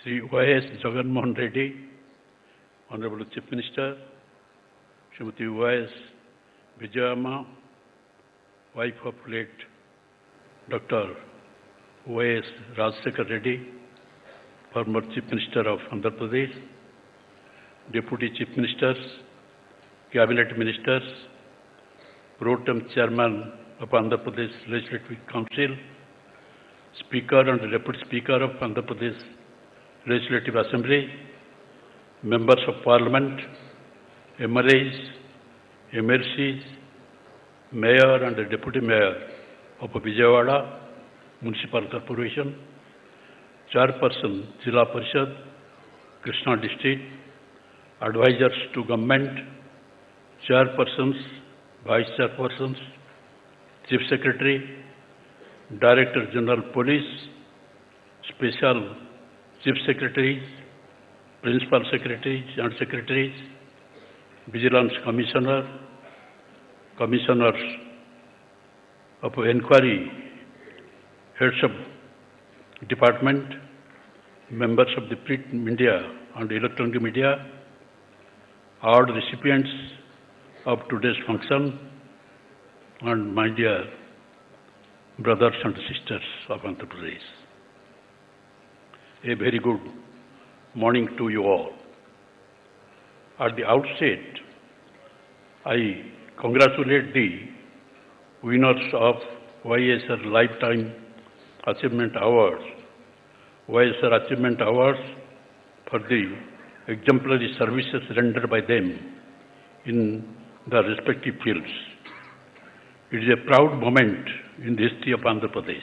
Sri Y.S. Jagan Mohan Reddy, Honorable Chief Minister, Srimati Y.S. Vijayamma, wife of late Dr. Y.S. Rajsekhar Reddy, former Chief Minister of Andhra Pradesh, Deputy Chief Ministers, Cabinet Ministers, Pro Tem Chairman of Andhra Pradesh Legislative Council, Speaker and Deputy Speaker of Andhra Pradesh Legislative Assembly, Members of Parliament, MLAs, MLCs, Mayor and Deputy Mayor of Vijayawada Municipal Corporation, Chairperson Jilla Parishad, Krishna District, Advisors to Government, Chairpersons, Vice Chairpersons, Chief Secretary, Director General Police, Special Chief Secretaries, Principal Secretaries and Secretaries, Vigilance Commissioner, Commissioners of Inquiry, Heads of Department, members of the print media and electronic media, all recipients of today's function, and my dear brothers and sisters of Andhra Pradesh. A very good morning to you all. At the outset, I congratulate the winners of YSR Lifetime Achievement Awards, YSR Achievement Awards for the exemplary services rendered by them in the respective fields. It is a proud moment in the history of Andhra Pradesh,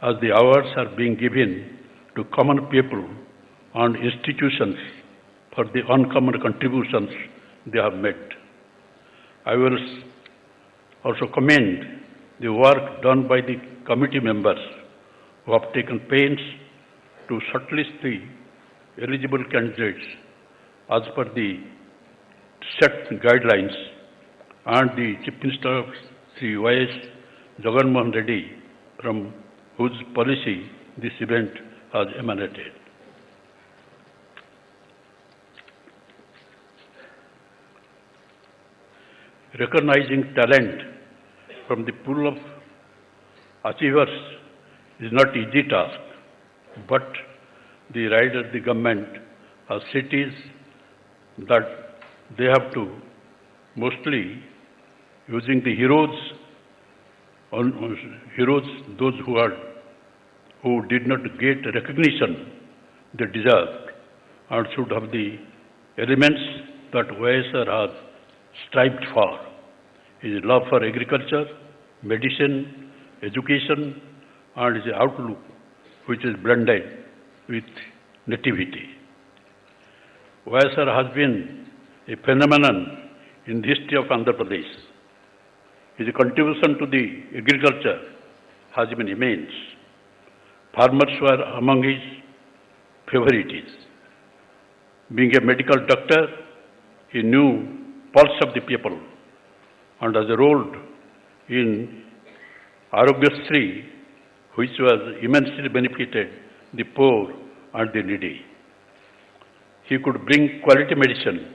as the awards are being given to common people and institutions for the uncommon contributions they have made. I will also commend the work done by the committee members who have taken pains to shortlist the eligible candidates as per the set guidelines, and the Chief Minister of Sri Y.S. Jagan Mohan Reddy, from whose policy this event has emanated. Recognizing talent from the pool of achievers is not an easy task, but the rider, the government, has cities that they have to mostly using the heroes, those who did not get recognition they deserved, and should have the elements that YSR has strived for. His love for agriculture, medicine, education, and his outlook, which is blended with nativity. YSR has been a phenomenon in the history of Andhra Pradesh. His contribution to the agriculture has been immense. Farmers were among his favorites. Being a medical doctor, he knew pulse of the people and has enrolled in Arogyasri, which was immensely benefited the poor and the needy. He could bring quality medicine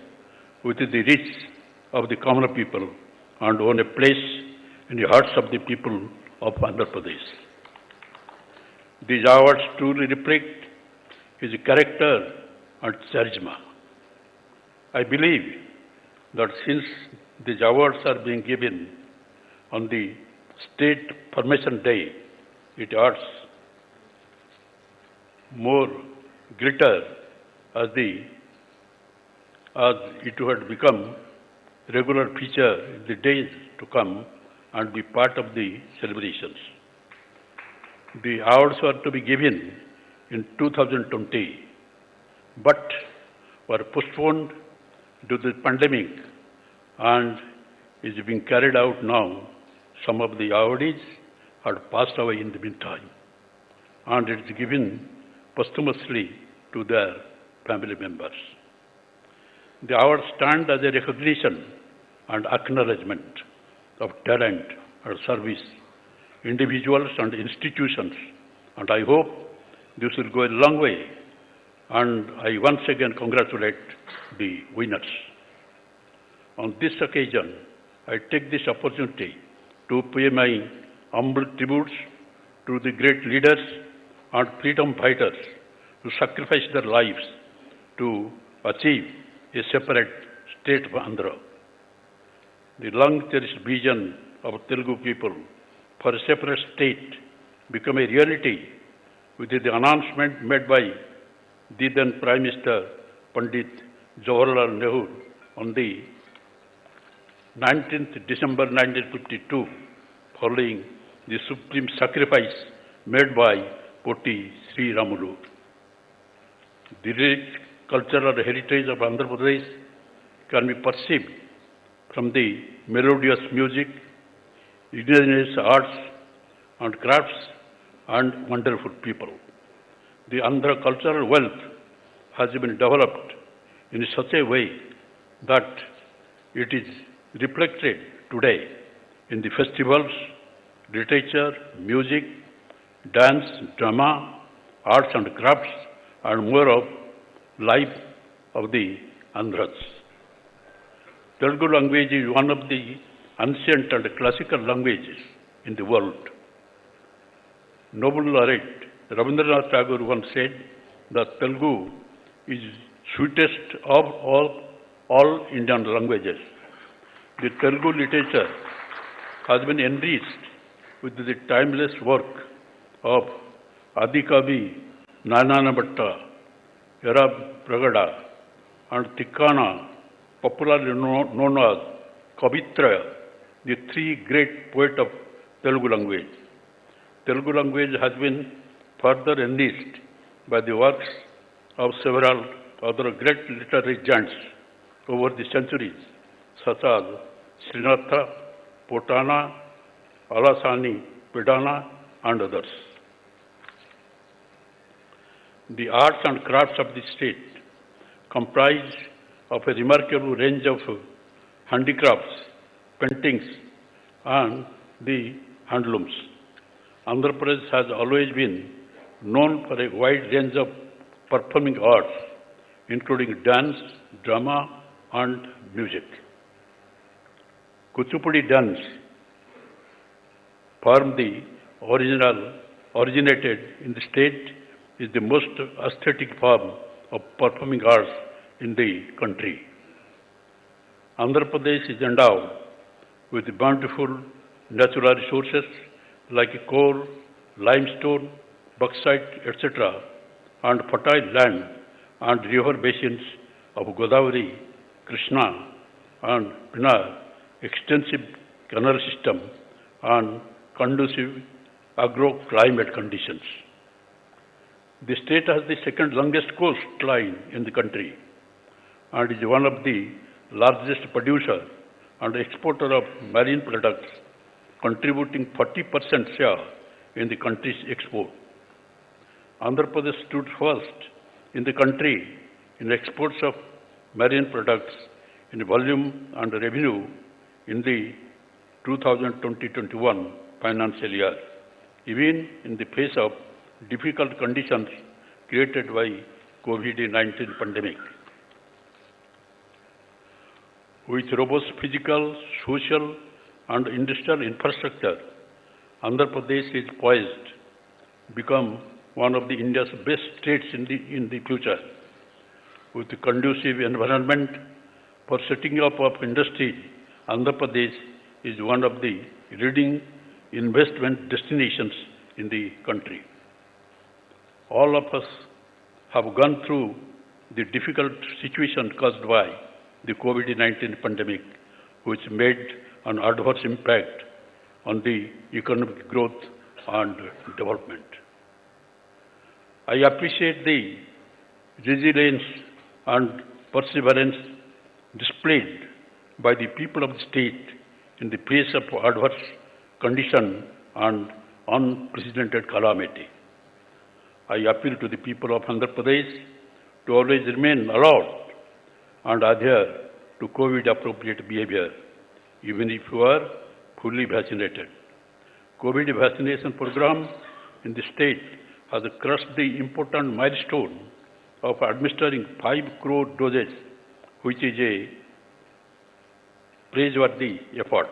within the reach of the common people and own a place in the hearts of the people of Andhra Pradesh. These awards truly reflect his character and charisma. I believe that since these awards are being given on the State Formation Day, it adds more glitter as it had become regular feature in the days to come and be part of the celebrations. The awards were to be given in 2020, but were postponed due to the pandemic and is being carried out now. Some of the awardees had passed away in the meantime, and it is given posthumously to their family members. The awards stand as a recognition and acknowledgement of talent and service individuals and institutions and I hope this will go a long way, and I once again congratulate the winners. On this occasion, I take this opportunity to pay my humble tributes to the great leaders and freedom fighters who sacrificed their lives to achieve a separate state of Andhra. The long-cherished vision of Telugu people for a separate state became a reality with the announcement made by the then Prime Minister Pandit Jawaharlal Nehru on the 19th December 1952, following the supreme sacrifice made by Poti Sri Ramulu. The rich cultural heritage of Andhra Pradesh can be perceived from the melodious music, indigenous arts and crafts, and wonderful people. The Andhra cultural wealth has been developed in such a way that it is reflected today in the festivals, literature, music, dance, drama, arts and crafts, and more of life of the Andhras. Telugu language is one of the ancient and classical languages in the world. Noble laureate Rabindranath Tagore once said that Telugu is sweetest of all Indian languages. The Telugu literature has been enriched with the timeless work of Adikavi Narayana Bhatta, Yara Pragada, and Tikkana, popularly known as Kavitra, the three great poets of Telugu language. Telugu language has been further enriched by the works of several other great literary giants over the centuries, such as Srinatha, Potana, Alasani, Pedana, and others. The arts and crafts of the state comprise of a remarkable range of handicrafts, paintings, and the handlooms. Andhra Pradesh has always been known for a wide range of performing arts, including dance, drama, and music. Kuchipudi dance originated in the state is the most aesthetic form of performing arts in the country. Andhra Pradesh is endowed with bountiful natural resources like coal, limestone, bauxite, etc., and fertile land and river basins of Godavari, Krishna, and Pennar, extensive canal system, and conducive agro-climate conditions. The state has the second longest coastline in the country and is one of the largest producer and exporter of marine products, contributing 40% share in the country's export. Andhra Pradesh stood first in the country in exports of marine products in volume and revenue in the 2020-21 financial year, even in the face of difficult conditions created by COVID-19 pandemic. With robust physical, social, and industrial infrastructure, Andhra Pradesh is poised to become one of India's best states in the future. With a conducive environment for setting up of industry, Andhra Pradesh is one of the leading investment destinations in the country. All of us have gone through the difficult situation caused by the COVID-19 pandemic, which made an adverse impact on the economic growth and development. I appreciate the resilience and perseverance displayed by the people of the state in the face of adverse condition and unprecedented calamity. I appeal to the people of Andhra Pradesh to always remain alert and adhere to COVID-appropriate behavior, even if you are fully vaccinated. COVID vaccination program in the state has crossed the important milestone of administering 5 crore doses, which is a praiseworthy effort.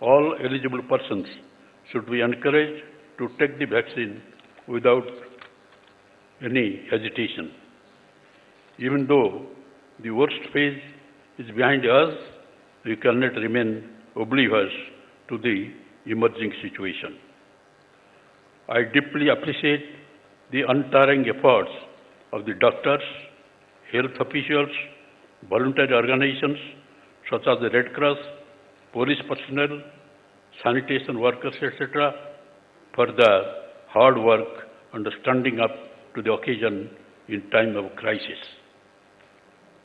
All eligible persons should be encouraged to take the vaccine without any hesitation. Even though the worst phase is behind us, we cannot remain oblivious to the emerging situation. I deeply appreciate the untiring efforts of the doctors, health officials, voluntary organizations such as the Red Cross, police personnel, sanitation workers, etc., for their hard work and standing up to the occasion in time of crisis.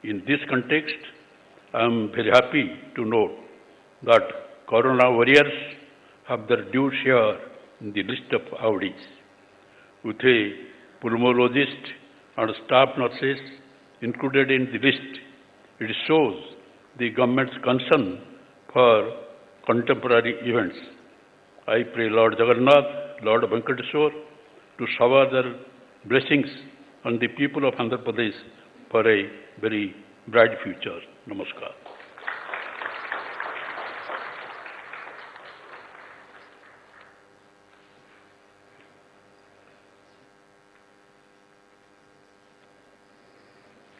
In this context, I am very happy to note that Corona warriors have their due share in the list of awardees, with a pulmonologist and staff nurses included in the list. It shows the government's concern for contemporary events. I pray Lord Jagannath, Lord Venkateswar, to shower their blessings on the people of Andhra Pradesh for a very bright future. Namaskar.